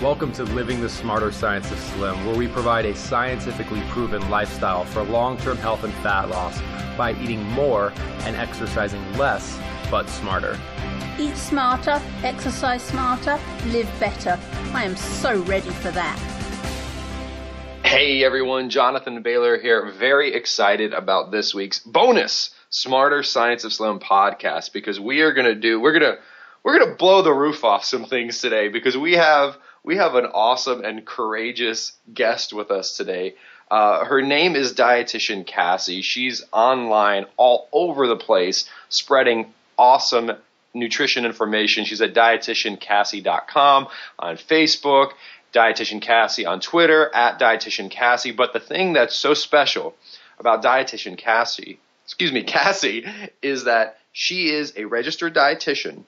Welcome to Living the Smarter Science of Slim, where we provide a scientifically proven lifestyle for long-term health and fat loss by eating more and exercising less, but smarter. Eat smarter, exercise smarter, live better. I am so ready for that. Hey everyone, Jonathan Bailor here. Very excited about this week's bonus Smarter Science of Slim podcast, because we're gonna blow the roof off some things today, because we have an awesome and courageous guest with us today. Her name is Dietitian Cassie. She's online all over the place spreading awesome nutrition information. She's at dietitiancassie.com on Facebook, Dietitian Cassie on Twitter, at Dietitian Cassie. But the thing that's so special about Cassie, is that she is a registered dietitian.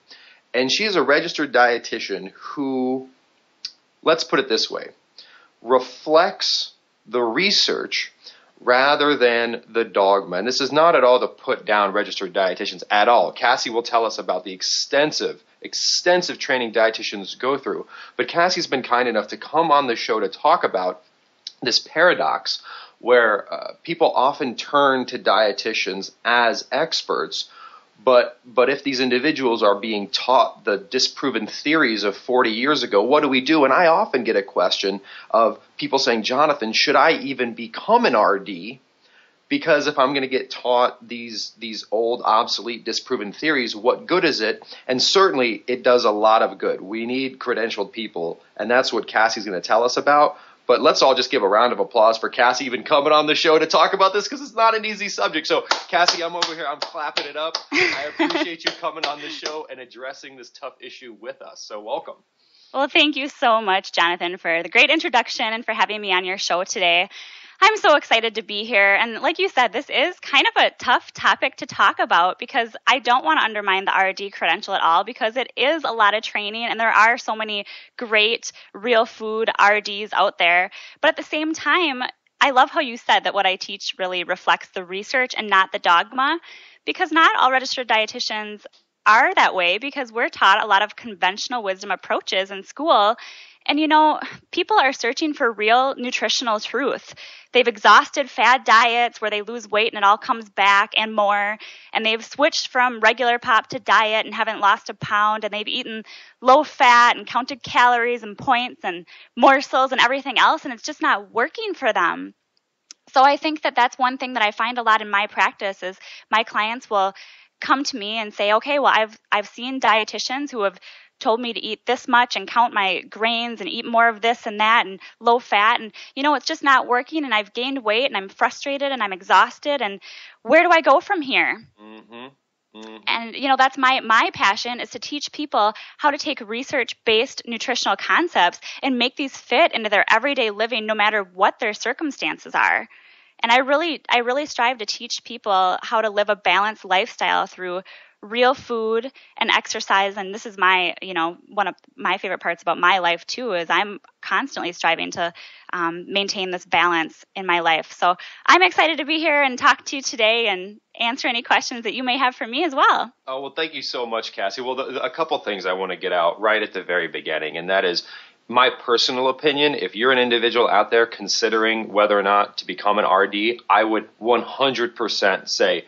And she is a registered dietitian who, let's put it this way, reflects the research rather than the dogma. And this is not at all to put down registered dietitians at all. Cassie will tell us about the extensive training dietitians go through. But Cassie's been kind enough to come on the show to talk about this paradox where people often turn to dietitians as experts. But if these individuals are being taught the disproven theories of 40 years ago, what do we do? And I often get a question of people saying, Jonathan, should I even become an RD? Because if I'm going to get taught these old, obsolete, disproven theories, what good is it? And certainly it does a lot of good. We need credentialed people, and that's what Cassie's going to tell us about. But let's all just give a round of applause for Cassie even coming on the show to talk about this, because it's not an easy subject. So, Cassie, I'm over here. I'm clapping it up. I appreciate you coming on the show and addressing this tough issue with us. So welcome. Well, thank you so much, Jonathan, for the great introduction and for having me on your show today. I'm so excited to be here. And like you said, this is kind of a tough topic to talk about, because I don't want to undermine the RD credential at all, because it is a lot of training and there are so many great real food RDs out there. But at the same time, I love how you said that what I teach really reflects the research and not the dogma, because not all registered dietitians are that way, because we're taught a lot of conventional wisdom approaches in school. And, people are searching for real nutritional truth. They've exhausted fad diets where they lose weight and it all comes back and more. And they've switched from regular pop to diet and haven't lost a pound. And they've eaten low fat and counted calories and points and morsels and everything else. And it's just not working for them. So I think that that's one thing that I find a lot in my practice is my clients will come to me and say, okay, well, I've seen dietitians who have told me to eat this much and count my grains and eat more of this and that and low fat. And, it's just not working, and I've gained weight and I'm frustrated and I'm exhausted. And where do I go from here? Mm-hmm. Mm-hmm. And, that's my passion, is to teach people how to take research-based nutritional concepts and make these fit into their everyday living, no matter what their circumstances are. And I really strive to teach people how to live a balanced lifestyle through real food and exercise. And this is one of my favorite parts about my life too, is I'm constantly striving to maintain this balance in my life. So I'm excited to be here and talk to you today and answer any questions that you may have for me as well. Oh, well, thank you so much, Cassie. Well, a couple things I want to get out right at the very beginning, and that is my personal opinion. If you're an individual out there considering whether or not to become an RD, I would 100% say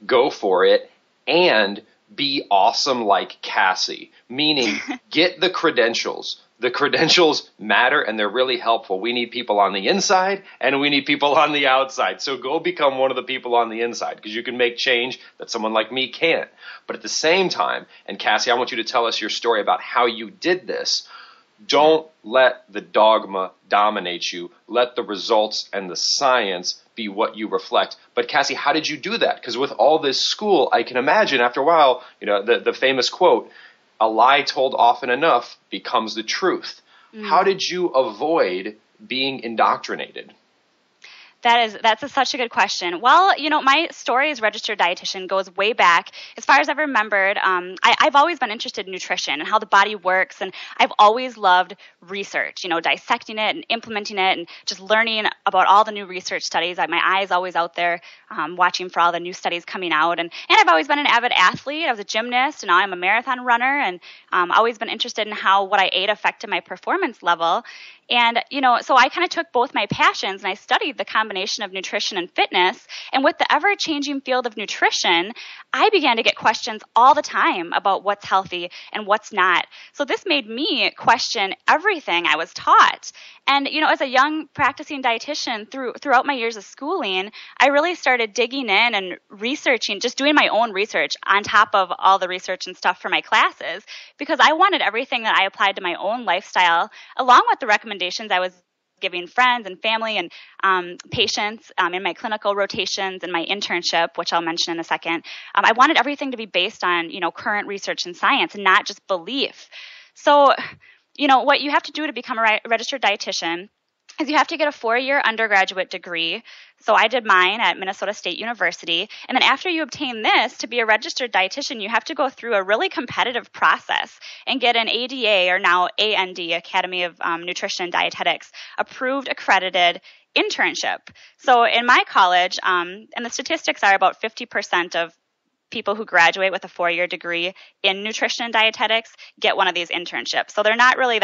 go for it and be awesome like Cassie, meaning get the credentials. The credentials matter and they're really helpful. We need people on the inside and we need people on the outside. So go become one of the people on the inside, because you can make change that someone like me can't. But at the same time, and Cassie, I want you to tell us your story about how you did this. Don't let the dogma dominate you. Let the results and the science be what you reflect. But Cassie, how did you do that? Because with all this school, I can imagine after a while, the famous quote, a lie told often enough becomes the truth. Mm. How did you avoid being indoctrinated? That's such a good question. Well, my story as registered dietitian goes way back. As far as I've remembered, I've always been interested in nutrition and how the body works, and I've always loved research, dissecting it and implementing it and just learning about all the new research studies. My eye's always out there watching for all the new studies coming out. And I've always been an avid athlete. I was a gymnast, and now I'm a marathon runner, and always been interested in how what I ate affected my performance level. And, so I kind of took both my passions and I studied the combination of nutrition and fitness. And with the ever-changing field of nutrition, I began to get questions all the time about what's healthy and what's not. So this made me question everything I was taught. And, as a young practicing dietitian throughout my years of schooling, I really started digging in and researching, just doing my own research on top of all the research and stuff for my classes, because I wanted everything that I applied to my own lifestyle, along with the recommendations I was giving friends and family and patients in my clinical rotations and my internship, which I'll mention in a second. I wanted everything to be based on, current research and science and not just belief. So, what you have to do to become a registered dietitian is you have to get a 4-year undergraduate degree. So I did mine at Minnesota State University. And then after you obtain this, to be a registered dietitian, you have to go through a really competitive process and get an ADA, or now AND, Academy of Nutrition and Dietetics, approved, accredited internship. So in my college, and the statistics are about 50% of people who graduate with a 4-year degree in nutrition and dietetics get one of these internships. So they're not really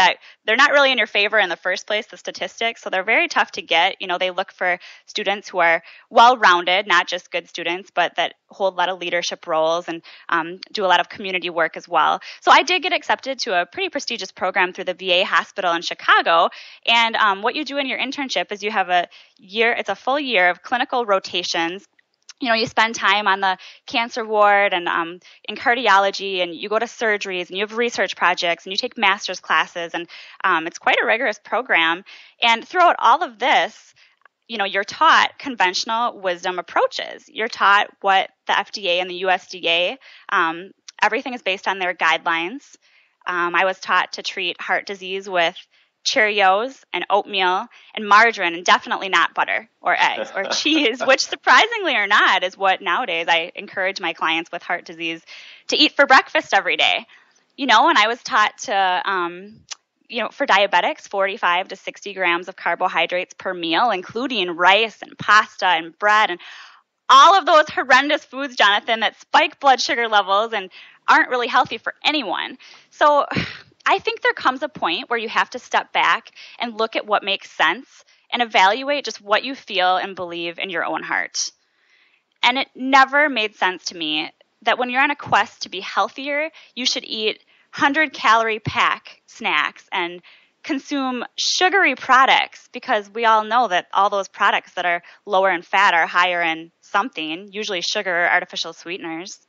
in your favor in the first place, the statistics. So they're very tough to get. They look for students who are well-rounded, not just good students, but that hold a lot of leadership roles and do a lot of community work as well. So I did get accepted to a pretty prestigious program through the VA hospital in Chicago. And what you do in your internship is you have it's a full year of clinical rotations. You spend time on the cancer ward and in cardiology, and you go to surgeries, and you have research projects, and you take master's classes, and it's quite a rigorous program. And throughout all of this, you're taught conventional wisdom approaches. You're taught what the FDA and the USDA, everything is based on their guidelines. I was taught to treat heart disease with Cheerios and oatmeal and margarine, and definitely not butter or eggs or cheese, which surprisingly or not is what nowadays I encourage my clients with heart disease to eat for breakfast every day. And I was taught to, for diabetics, 45 to 60 grams of carbohydrates per meal, including rice and pasta and bread and all of those horrendous foods, Jonathan, that spike blood sugar levels and aren't really healthy for anyone. So I think there comes a point where you have to step back and look at what makes sense and evaluate just what you feel and believe in your own heart. And it never made sense to me that when you're on a quest to be healthier, you should eat 100-calorie pack snacks and consume sugary products, because we all know that all those products that are lower in fat are higher in something, usually sugar or artificial sweeteners.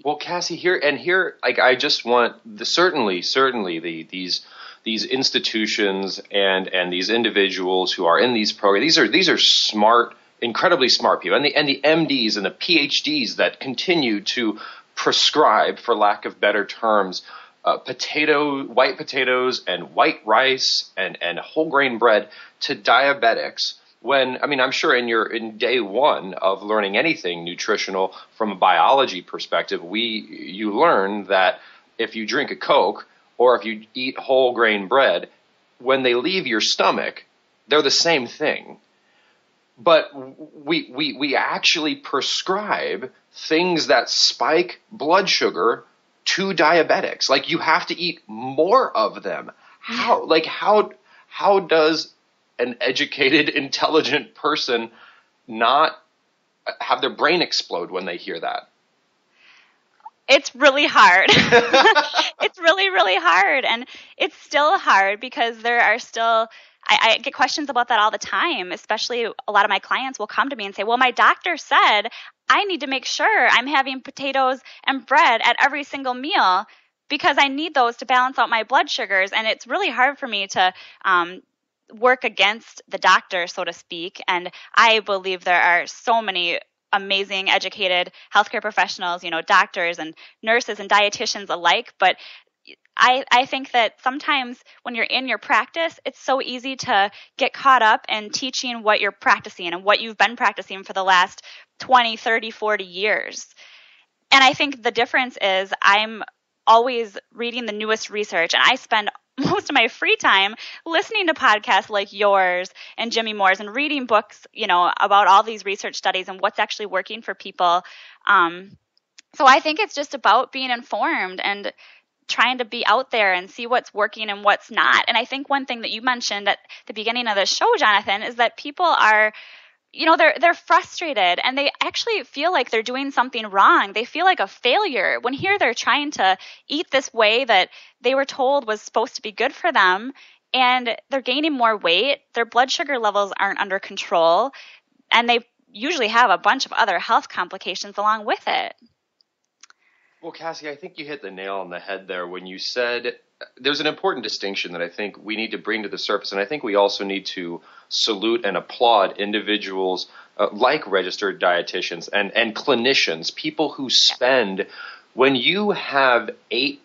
Well, Cassie, here, I just want certainly these institutions and these individuals who are in these programs. These are smart, incredibly smart people, and the MDs and the PhDs that continue to prescribe, for lack of better terms, white potatoes and white rice and whole grain bread to diabetics. I'm sure in day one of learning anything nutritional from a biology perspective, you learn that if you drink a Coke or if you eat whole grain bread, when they leave your stomach, they're the same thing. But we actually prescribe things that spike blood sugar to diabetics. Like, you have to eat more of them. How does an educated, intelligent person not have their brain explode when they hear that? It's really hard. It's really, really hard. And it's still hard because there are still, I get questions about that all the time, especially a lot of my clients will come to me and say, well, my doctor said I need to make sure I'm having potatoes and bread at every single meal because I need those to balance out my blood sugars. And it's really hard for me to work against the doctor, so to speak. And I believe there are so many amazing educated healthcare professionals, doctors and nurses and dietitians alike. But I think that sometimes when you're in your practice, it's so easy to get caught up in teaching what you're practicing and what you've been practicing for the last 20, 30, 40 years. And I think the difference is I'm always reading the newest research, and I spend most of my free time listening to podcasts like yours and Jimmy Moore's and reading books, about all these research studies and what's actually working for people. So I think it's just about being informed and trying to be out there and see what's working and what's not. And I think one thing that you mentioned at the beginning of the show, Jonathan, is that people are, they're frustrated and they actually feel like they're doing something wrong. They feel like a failure when here they're trying to eat this way that they were told was supposed to be good for them, and they're gaining more weight. Their blood sugar levels aren't under control, and they usually have a bunch of other health complications along with it. Well, Cassie, I think you hit the nail on the head there when you said there's an important distinction that I think we need to bring to the surface, and I think we also need to salute and applaud individuals like registered dietitians and clinicians, people who spend, when you have 8+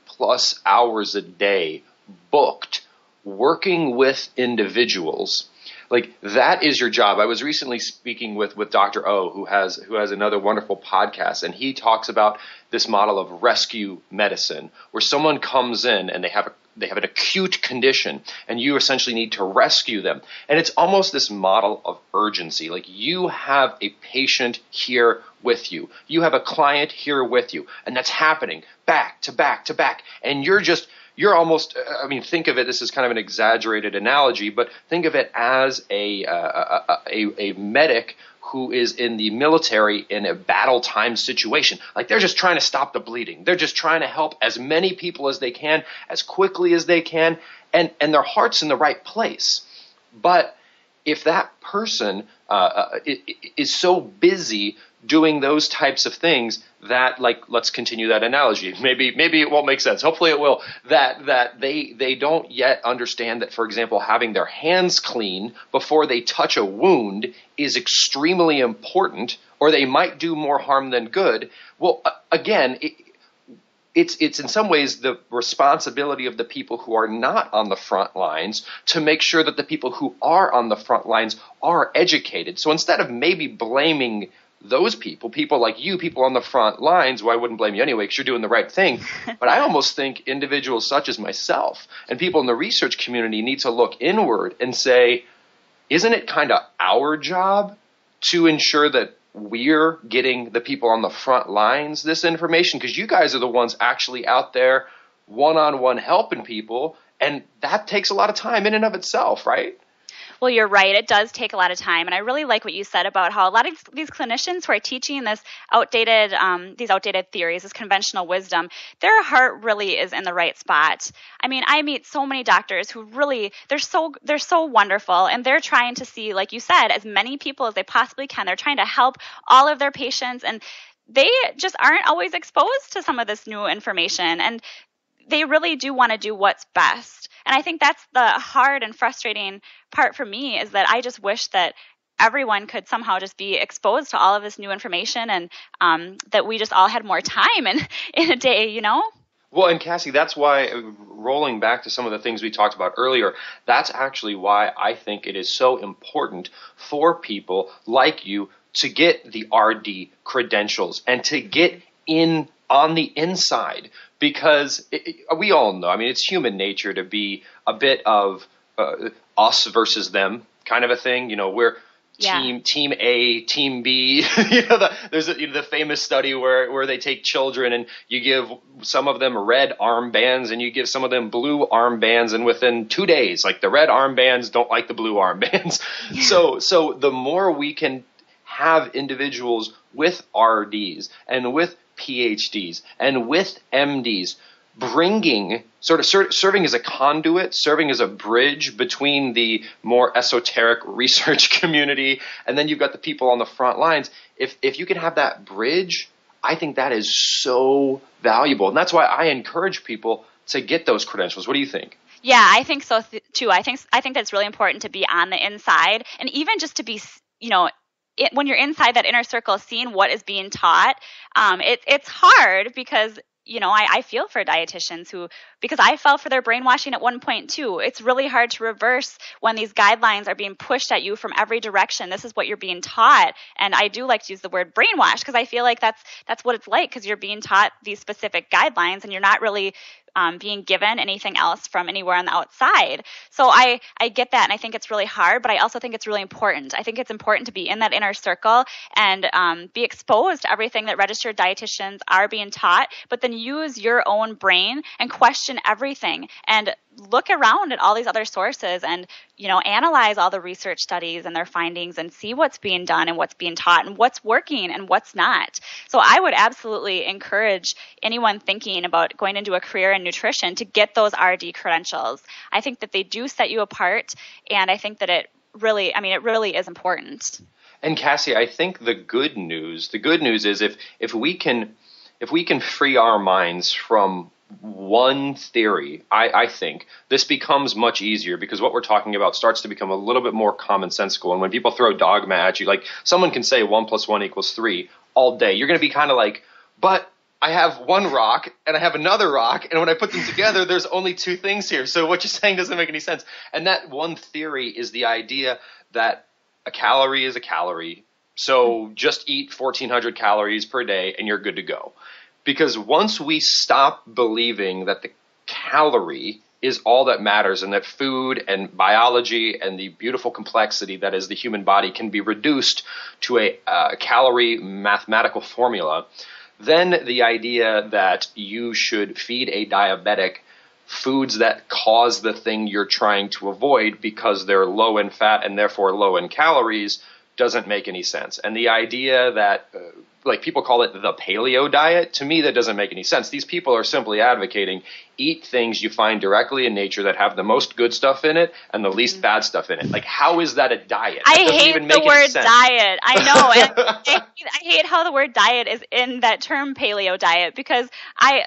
hours a day booked working with individuals, like that is your job. I was recently speaking with Dr. O, who has another wonderful podcast, and he talks about this model of rescue medicine, where someone comes in and they have an acute condition, and you essentially need to rescue them. And it's almost this model of urgency. Like you have a patient here with you. You have a client here with you, and that's happening back to back to back. And you're almost, think of it, this is kind of an exaggerated analogy, but think of it as a medic who is in the military in a battle time situation. Like they're just trying to stop the bleeding. They're just trying to help as many people as they can, as quickly as they can, and their heart's in the right place. But if that person is so busy doing those types of things that, like, let's continue that analogy. Maybe it won't make sense. Hopefully it will. That they don't yet understand that, for example, having their hands clean before they touch a wound is extremely important, or they might do more harm than good. Well, again, it's in some ways the responsibility of the people who are not on the front lines to make sure that the people who are on the front lines are educated. So instead of maybe blaming those people like you, people on the front lines, well, I wouldn't blame you anyway because you're doing the right thing. But I almost think individuals such as myself and people in the research community need to look inward and say, isn't it kind of our job to ensure that we're getting the people on the front lines this information? Because you guys are the ones actually out there one-on-one helping people, and that takes a lot of time in and of itself, right? Well, you're right. It does take a lot of time. And I really like what you said about how a lot of these clinicians who are teaching these outdated theories, this conventional wisdom, their heart really is in the right spot. I mean, I meet so many doctors who really, they're so wonderful, and they're trying to see, like you said, as many people as they possibly can. They're trying to help all of their patients, and they just aren't always exposed to some of this new information. And they really do want to do what's best. And I think that's the hard and frustrating part for me, is that I just wish that everyone could somehow just be exposed to all of this new information, and that we just all had more time in a day, Well, and Cassie, that's why, rolling back to some of the things we talked about earlier, that's actually why I think it is so important for people like you to get the RD credentials and to get in on the inside, because we all know, it's human nature to be a bit of us versus them kind of a thing. We're team A, team B. There's the famous study where they take children and you give some of them red armbands and you give some of them blue armbands, and within 2 days, like the red armbands don't like the blue armbands. Yeah. So the more we can have individuals with RDs and with PhDs and with MDs bringing, serving as a conduit, serving as a bridge between the more esoteric research community, and then you've got the people on the front lines. If you can have that bridge, I think that is so valuable. And that's why I encourage people to get those credentials. What do you think? Yeah, I think so too. I think that's really important to be on the inside, and even just to be, when you're inside that inner circle, seeing what is being taught. It's hard because I feel for dietitians because I fell for their brainwashing at one point too. It's really hard to reverse when these guidelines are being pushed at you from every direction. This is what you're being taught. And I do like to use the word brainwash because I feel like that's what it's like, because you're being taught these specific guidelines and you're not really being given anything else from anywhere on the outside. So I get that, and I think it's really hard, but I also think it's really important. I think it's important to be in that inner circle and be exposed to everything that registered dietitians are being taught, but then use your own brain and question everything and look around at all these other sources and, analyze all the research studies and their findings and see what's being done and what's being taught and what's working and what's not. So I would absolutely encourage anyone thinking about going into a career in nutrition to get those RD credentials. I think that they do set you apart, and I think that it really is important. And Cassie, I think the good news is if we can free our minds from one theory, I think this becomes much easier, because what we're talking about starts to become a little bit more commonsensical. And when people throw dogma at you, like someone can say 1 + 1 = 3 all day, you're going to be kind of like, but I have one rock and I have another rock, and when I put them together, there's only two things here. So what you're saying doesn't make any sense. And that one theory is the idea that a calorie is a calorie. So just eat 1,400 calories per day and you're good to go. Because once we stop believing that the calorie is all that matters, and that food and biology and the beautiful complexity that is the human body can be reduced to a calorie mathematical formula, then the idea that you should feed a diabetic foods that cause the thing you're trying to avoid because they're low in fat and therefore low in calories doesn't make any sense. And the idea that people call it the Paleo Diet, to me that doesn't make any sense. These people are simply advocating eat things you find directly in nature that have the most good stuff in it and the least bad stuff in it. Like, how is that a diet? That I hate even the make word sense. diet. I know. And I hate how the word diet is in that term Paleo Diet, because I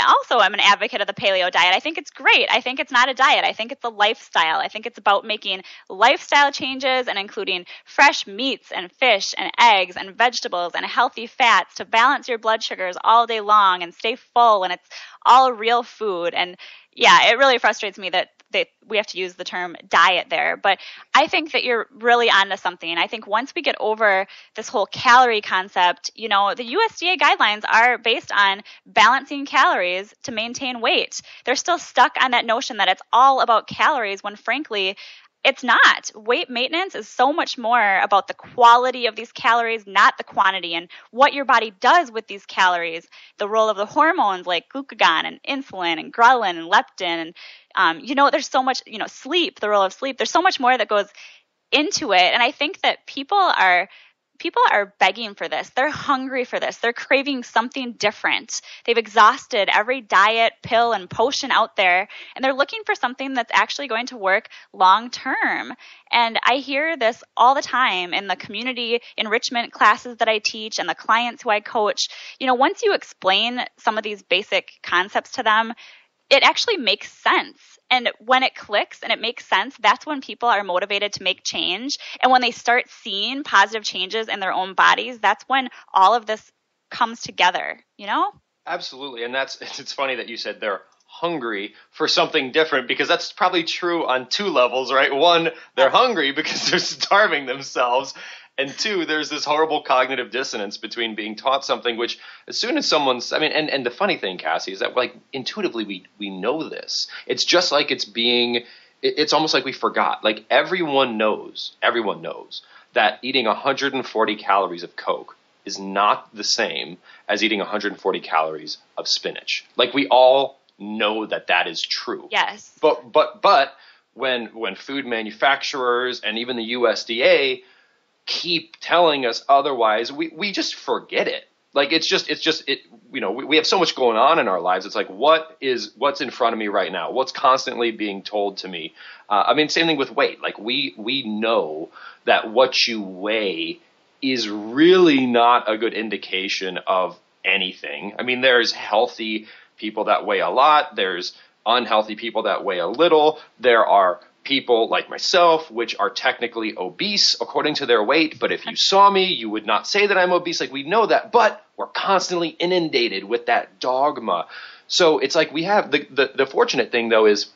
also am an advocate of the Paleo Diet. I think it's great. I think it's not a diet. I think it's a lifestyle. I think it's about making lifestyle changes and including fresh meats and fish and eggs and vegetables and healthy fats to balance your blood sugars all day long and stay full, and it's all real food. And yeah, it really frustrates me that we have to use the term diet there. But I think that you're really onto something. I think once we get over this whole calorie concept, the USDA guidelines are based on balancing calories to maintain weight. They're still stuck on that notion that it's all about calories, when frankly, it's not. Weight maintenance is so much more about the quality of these calories, not the quantity, and what your body does with these calories, the role of the hormones like glucagon and insulin and ghrelin and leptin. And, there's so much, sleep, the role of sleep. There's so much more that goes into it. And I think that people are begging for this. They're hungry for this. They're craving something different. They've exhausted every diet, pill, and potion out there, and they're looking for something that's actually going to work long term. And I hear this all the time in the community enrichment classes that I teach and the clients who I coach. Once you explain some of these basic concepts to them, it actually makes sense. And when it clicks and it makes sense, that's when people are motivated to make change. And when they start seeing positive changes in their own bodies, that's when all of this comes together, Absolutely. And it's funny that you said they're hungry for something different, because that's probably true on two levels, right? One, they're hungry because they're starving themselves. And two, there's this horrible cognitive dissonance between being taught something, which as soon as someone's, and the funny thing, Cassie, is that intuitively we know this. It's just like it's almost like we forgot. Like everyone knows that eating 140 calories of Coke is not the same as eating 140 calories of spinach. Like we all know that is true. Yes. But when food manufacturers and even the USDA keep telling us otherwise, we just forget it. Like we have so much going on in our lives. It's like, what's in front of me right now? What's constantly being told to me? Same thing with weight. Like we know that what you weigh is really not a good indication of anything. There's healthy people that weigh a lot. There's unhealthy people that weigh a little. There are people like myself, which are technically obese according to their weight, but if you saw me, you would not say that I'm obese. Like, we know that, but we're constantly inundated with that dogma. So it's like we have the fortunate thing, though, is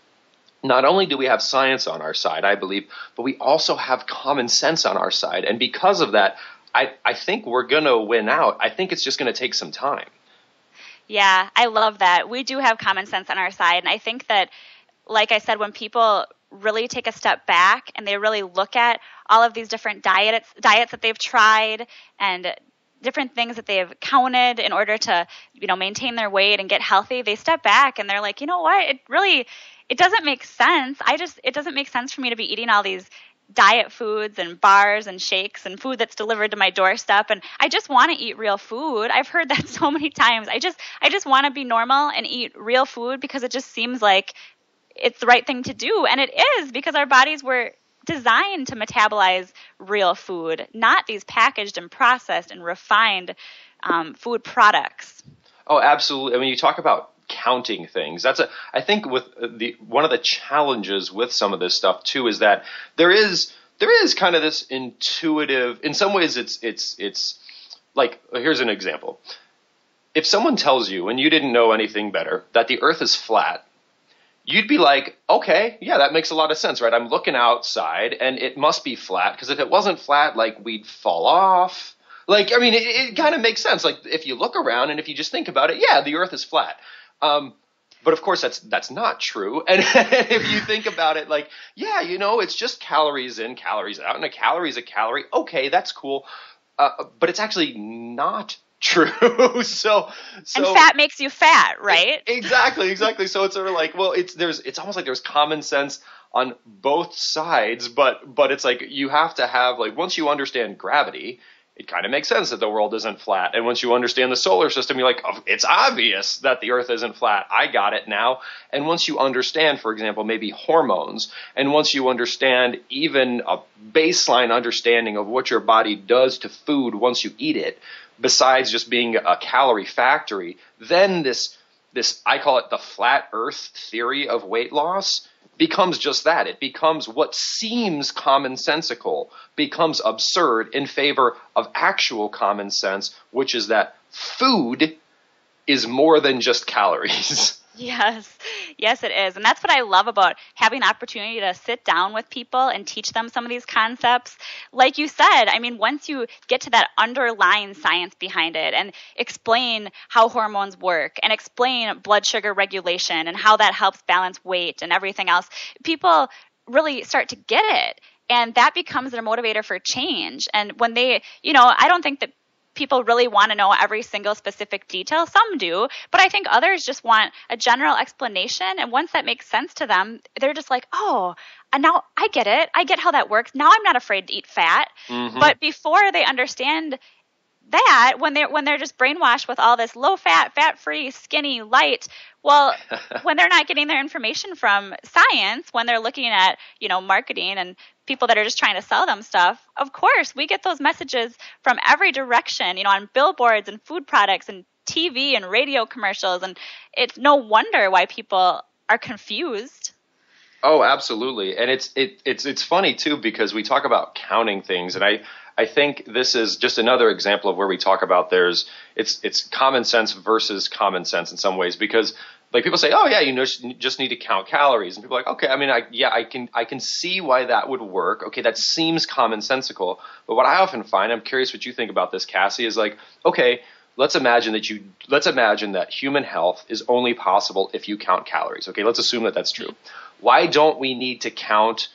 not only do we have science on our side, I believe, but we also have common sense on our side. And because of that, I think we're going to win out. I think it's just going to take some time. Yeah, I love that. We do have common sense on our side. And I think that, like I said, when people really take a step back and they really look at all of these different diets that they've tried and different things that they have counted in order to, maintain their weight and get healthy, they step back and they're like, you know what? It doesn't make sense. It doesn't make sense for me to be eating all these diet foods and bars and shakes and food that's delivered to my doorstep, and I just want to eat real food. I've heard that so many times. I just want to be normal and eat real food because it just seems like it's the right thing to do. And it is, because our bodies were designed to metabolize real food, not these packaged and processed and refined food products. Oh, absolutely. I mean, you talk about counting things. I think with one of the challenges with some of this stuff too is that there is kind of this intuitive, in some ways it's like, here's an example. If someone tells you, and you didn't know anything better, that the earth is flat, you'd be like, okay, yeah, that makes a lot of sense, right? I'm looking outside and it must be flat, because if it wasn't flat, like, we'd fall off. Like, I mean, it kind of makes sense. Like, if you look around and if you just think about it, yeah, the earth is flat. But of course that's not true. And if you think about it, like, yeah, it's just calories in, calories out, and a calorie is a calorie. Okay, that's cool. But it's actually not true. So and fat makes you fat, right? Exactly. So it's sort of like, well, it's almost like there's common sense on both sides, but it's like you have to have, like, once you understand gravity, it kind of makes sense that the world isn't flat. And once you understand the solar system, you're like, oh, it's obvious that the earth isn't flat. I got it now. And once you understand, for example, maybe hormones, and once you understand even a baseline understanding of what your body does to food once you eat it, besides just being a calorie factory, then this I call it the flat earth theory of weight loss becomes just that. It becomes what seems commonsensical becomes absurd in favor of actual common sense, which is that food is more than just calories. Yes, it is. And that's what I love about having the opportunity to sit down with people and teach them some of these concepts. Like you said, I mean, once you get to that underlying science behind it and explain how hormones work and explain blood sugar regulation and how that helps balance weight and everything else, people really start to get it. And that becomes their motivator for change. And when they, I don't think that people really want to know every single specific detail. Some do, but I think others just want a general explanation. And once that makes sense to them, they're just like, oh, and now I get it. I get how that works. Now I'm not afraid to eat fat. Mm-hmm. But before they understand that, when they're just brainwashed with all this low fat, fat free, skinny, light, well, when they're not getting their information from science, when they're looking at, marketing and people that are just trying to sell them stuff, of course, we get those messages from every direction, on billboards and food products and TV and radio commercials. And it's no wonder why people are confused. Oh, absolutely. And it's funny too, because we talk about counting things, and I think this is just another example of where we talk about it's common sense versus common sense in some ways, because like people say, oh yeah, you just need to count calories, and people are like, okay, I mean, I can see why that would work. Okay, that seems commonsensical. But what I often find, I'm curious what you think about this, Cassie, is like, okay, let's imagine that human health is only possible if you count calories. Okay, let's assume that that's true. Why don't we need to count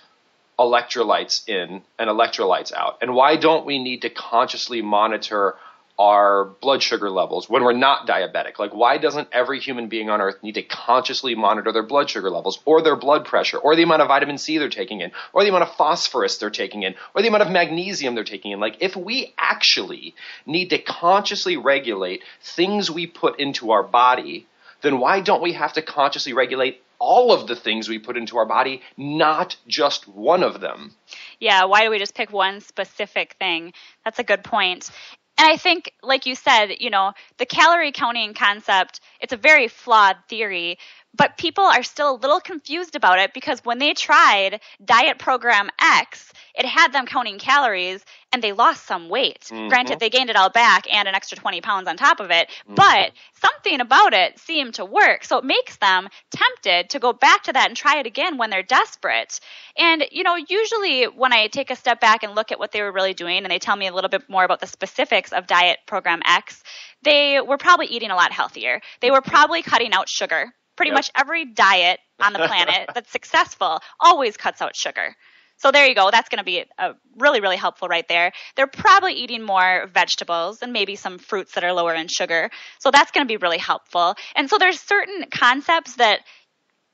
electrolytes in and electrolytes out? And why don't we need to consciously monitor our blood sugar levels when we're not diabetic? Like, why doesn't every human being on earth need to consciously monitor their blood sugar levels or their blood pressure or the amount of vitamin C they're taking in or the amount of phosphorus they're taking in or the amount of magnesium they're taking in? Like, if we actually need to consciously regulate things we put into our body, then why don't we have to consciously regulate all of the things we put into our body, not just one of them? Yeah, why do we just pick one specific thing? That's a good point. And I think, like you said, the calorie counting concept, it's a very flawed theory, But people are still a little confused about it because when they tried Diet Program X, it had them counting calories and they lost some weight. Mm-hmm. Granted, they gained it all back and an extra 20 pounds on top of it, but something about it seemed to work. So it makes them tempted to go back to that and try it again when they're desperate. And, usually when I take a step back and look at what they were really doing and they tell me a little bit more about the specifics of Diet Program X, they were probably eating a lot healthier. They were probably cutting out sugar. Pretty much every diet on the planet that's successful always cuts out sugar. So there you go. That's going to be really, really helpful right there. They're probably eating more vegetables and maybe some fruits that are lower in sugar. So that's going to be really helpful. And so there's certain concepts that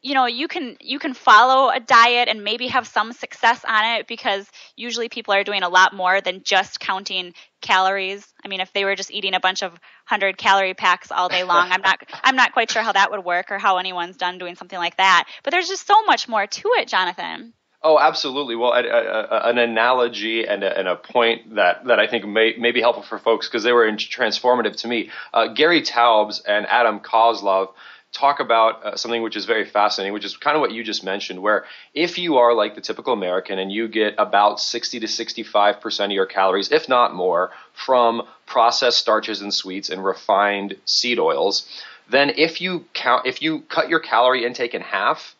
you can follow a diet and maybe have some success on it because usually people are doing a lot more than just counting calories. I mean, if they were just eating a bunch of 100-calorie packs all day long, I'm not quite sure how that would work or how anyone's done doing something like that. But there's just so much more to it, Jonathan. Oh, absolutely. Well, an analogy and a point that I think may be helpful for folks because they were transformative to me. Gary Taubes and Adam Kozlov talk about something which is very fascinating, which is kind of what you just mentioned, where if you are like the typical American and you get about 60 to 65% of your calories, if not more, from processed starches and sweets and refined seed oils, then if you cut your calorie intake in half,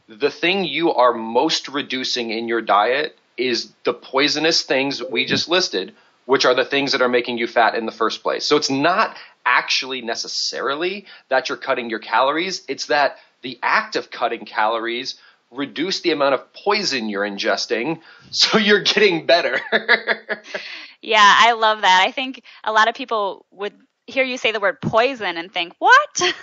the thing you are most reducing in your diet is the poisonous things we just listed, which are the things that are making you fat in the first place. So it's not actually necessarily that you're cutting your calories. It's that the act of cutting calories reduce the amount of poison you're ingesting, so you're getting better. Yeah, I love that. I think a lot of people would hear you say the word poison and think, what?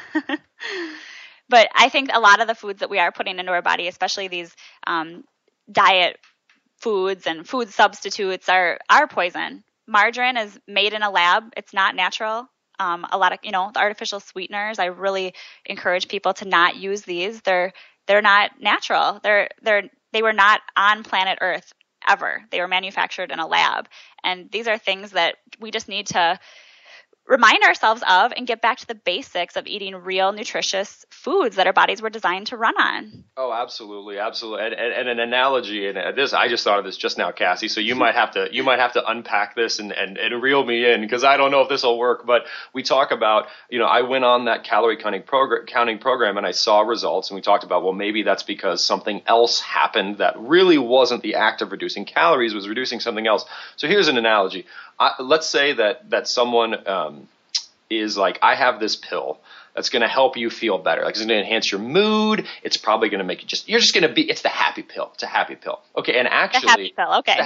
But I think a lot of the foods that we are putting into our body, especially these diet foods and food substitutes, are poison. Margarine is made in a lab. It's not natural. A lot of, the artificial sweeteners, I really encourage people to not use these. They're not natural. They were not on planet Earth ever. They were manufactured in a lab. And these are things that we just need to remind ourselves of and get back to the basics of eating real nutritious foods that our bodies were designed to run on. Oh, absolutely, absolutely. And an analogy, and this, I just thought of this just now, Cassie. So you might have to unpack this and reel me in because I don't know if this will work. But we talk about, I went on that calorie counting program and I saw results, and we talked about, well, maybe that's because something else happened that really wasn't the act of reducing calories, was reducing something else. So here's an analogy. Let's say that someone is like, I have this pill that's going to help you feel better. Like, it's going to enhance your mood. It's probably going to make you it's the happy pill. It's a happy pill. Okay. And actually, the happy pill. Okay. It's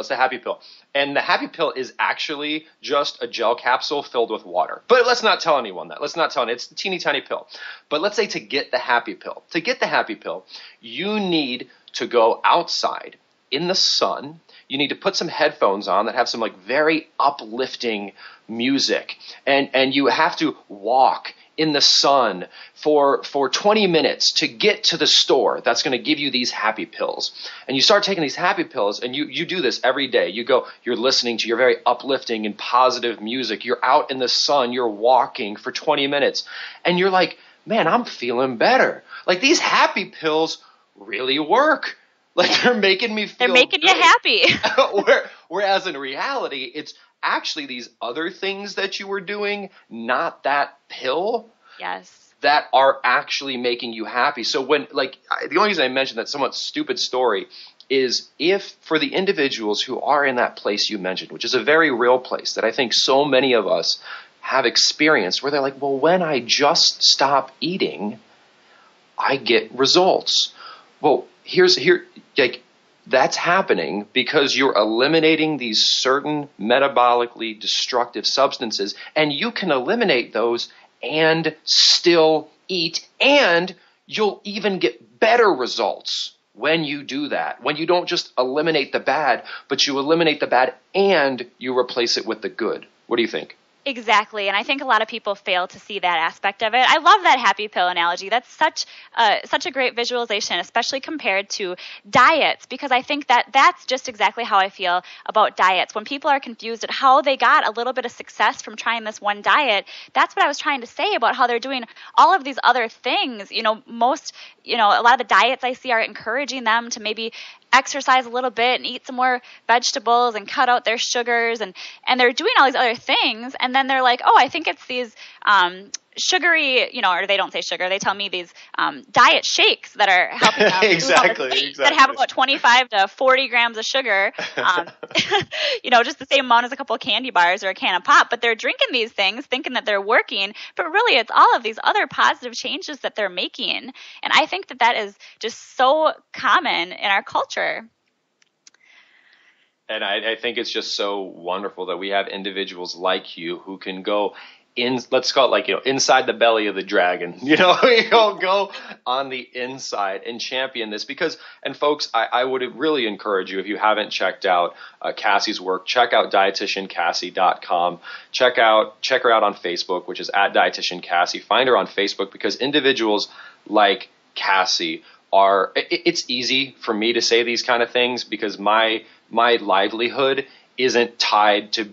the happy pill. And the happy pill is actually just a gel capsule filled with water. But let's not tell anyone that. It's a teeny tiny pill. But let's say to get the happy pill, you need to go outside in the sun. You need to put some headphones on that have some like very uplifting music, and you have to walk in the sun for 20 minutes to get to the store that's going to give you these happy pills. And you start taking these happy pills, and you do this every day. You're listening to your very uplifting and positive music. You're out in the sun, you're walking for 20 minutes, and you're like, man, I'm feeling better. Like, these happy pills really work. Like, they're making me feel They're making good. You happy. Whereas in reality, it's actually these other things that you were doing, not that pill. Yes. That are actually making you happy. So when, the only reason I mentioned that somewhat stupid story is if for the individuals who are in that place you mentioned, which is a very real place that I think so many of us have experienced, where they're like, well, when I just stop eating, I get results. Well, that's happening because you're eliminating these certain metabolically destructive substances, and you can eliminate those and still eat, and you'll even get better results when you do that. When you don't just eliminate the bad, but you eliminate the bad and you replace it with the good. What do you think? Exactly. And I think a lot of people fail to see that aspect of it. I love that happy pill analogy. That's such a great visualization, especially compared to diets, because I think that that's just exactly how I feel about diets. When people are confused at how they got a little bit of success from trying this one diet, that's what I was trying to say about how they're doing all of these other things. A lot of the diets I see are encouraging them to maybe exercise a little bit and eat some more vegetables and cut out their sugars, and they're doing all these other things, and then they're like, oh, I think it's these sugary, or they don't say sugar, they tell me these diet shakes that are helping them exactly. that have about 25 to 40 grams of sugar, just the same amount as a couple of candy bars or a can of pop, but they're drinking these things thinking that they're working, but really it's all of these other positive changes that they're making. And I think that is just so common in our culture. And I think it's just so wonderful that we have individuals like you who can go let's call it inside the belly of the dragon, go on the inside and champion this and folks, I would really encourage you, if you haven't checked out Cassie's work, check out dietitiancassie.com. Check her out on Facebook, which is at Dietitian Cassie. Find her on Facebook, because individuals like Cassie it's easy for me to say these kind of things because my livelihood isn't tied to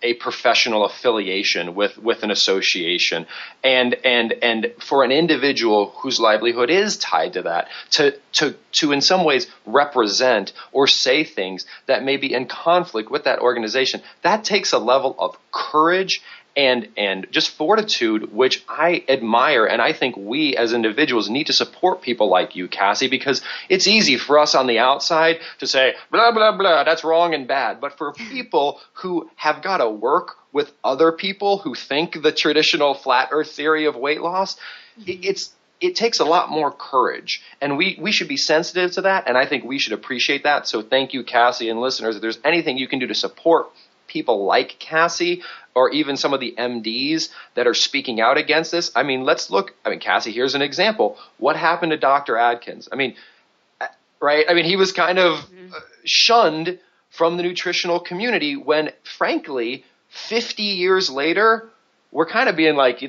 a professional affiliation with an association, and for an individual whose livelihood is tied to that, to in some ways represent or say things that may be in conflict with that organization, that takes a level of courage and just fortitude, which I admire. And I think we as individuals need to support people like you, Cassie, because it's easy for us on the outside to say, blah, blah, blah, that's wrong and bad. But for people who have got to work with other people who think the traditional flat earth theory of weight loss, it takes a lot more courage. And we should be sensitive to that. And I think we should appreciate that. So thank you, Cassie, and listeners. If there's anything you can do to support people like Cassie, or even some of the MDs that are speaking out against this. Let's look. Cassie, here's an example. What happened to Dr. Adkins? Right? He was kind of shunned from the nutritional community when, frankly, 50 years later, we're kind of being like,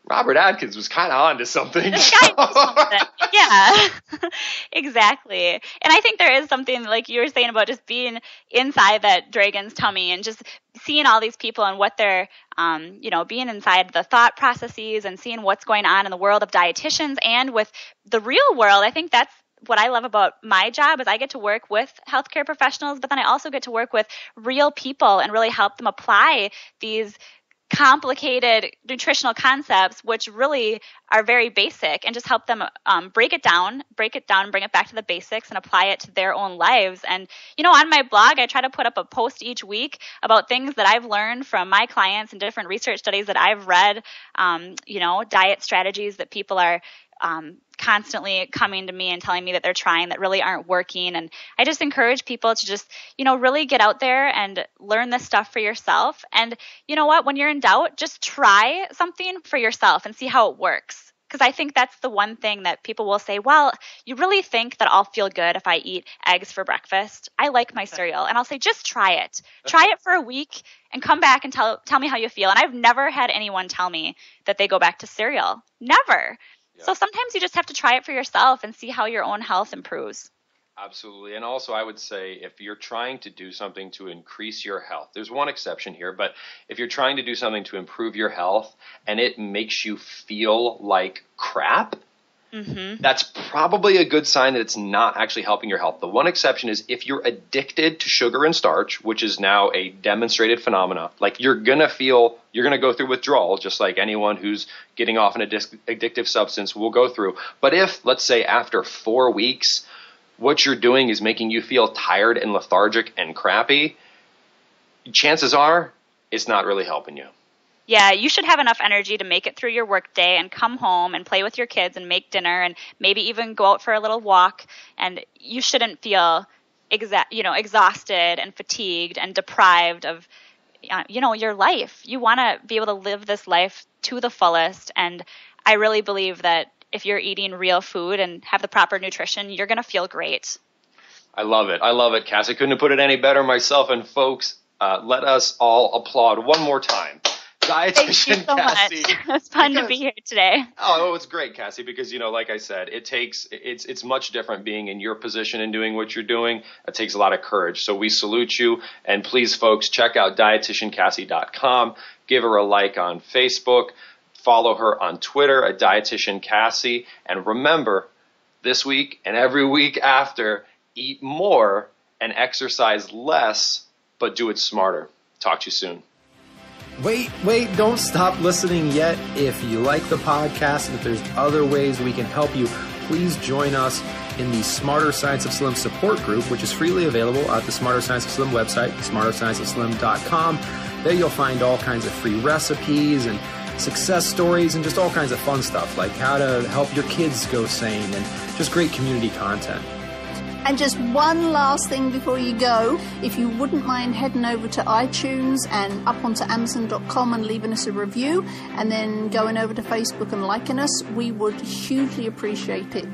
Robert Adkins was kind of on to something. Yeah, exactly. And I think there is something like you were saying about just being inside that dragon's tummy and just seeing all these people and what they're, being inside the thought processes and seeing what's going on in the world of dietitians and with the real world. I think that's what I love about my job is I get to work with healthcare professionals, but then I also get to work with real people and really help them apply these complicated nutritional concepts, which really are very basic, and just help them break it down, bring it back to the basics and apply it to their own lives. And, on my blog, I try to put up a post each week about things that I've learned from my clients and different research studies that I've read, diet strategies that people are constantly coming to me and telling me that they're trying that really aren't working. And I just encourage people to just, really get out there and learn this stuff for yourself. And you know what, when you're in doubt, just try something for yourself and see how it works. Because I think that's the one thing that people will say, well, you really think that I'll feel good if I eat eggs for breakfast? I like my cereal. And I'll say, just try it. Try it for a week and come back and tell me how you feel. And I've never had anyone tell me that they go back to cereal. Never. So sometimes you just have to try it for yourself and see how your own health improves. Absolutely. And also I would say if you're trying to do something to increase your health, there's one exception here, but if you're trying to do something to improve your health and it makes you feel like crap, that's probably a good sign that it's not actually helping your health. The one exception is if you're addicted to sugar and starch, which is now a demonstrated phenomena, like you're going to go through withdrawal, just like anyone who's getting off an addictive substance will go through. But if, let's say, after 4 weeks, what you're doing is making you feel tired and lethargic and crappy, chances are it's not really helping you. Yeah, you should have enough energy to make it through your workday and come home and play with your kids and make dinner and maybe even go out for a little walk. And you shouldn't feel exhausted and fatigued and deprived of your life. You want to be able to live this life to the fullest. And I really believe that if you're eating real food and have the proper nutrition, you're going to feel great. I love it. Cassie. Couldn't have put it any better myself. And folks, let us all applaud one more time. Dietitian Thank you so Cassie. much. It's fun to be here today. Oh, it's great, Cassie, because, like I said, it's much different being in your position and doing what you're doing. It takes a lot of courage. So we salute you. And please, folks, check out dietitiancassie.com. Give her a like on Facebook. Follow her on Twitter at Dietitian Cassie. And remember, this week and every week after, eat more and exercise less, but do it smarter. Talk to you soon. Wait, don't stop listening yet. If you like the podcast and if there's other ways we can help you, please join us in the Smarter Science of Slim support group, which is freely available at the Smarter Science of Slim website, smarterscienceofslim.com. There you'll find all kinds of free recipes and success stories and just all kinds of fun stuff like how to help your kids go sane and just great community content. And just one last thing before you go, if you wouldn't mind heading over to iTunes and up onto Amazon.com and leaving us a review, and then going over to Facebook and liking us, we would hugely appreciate it.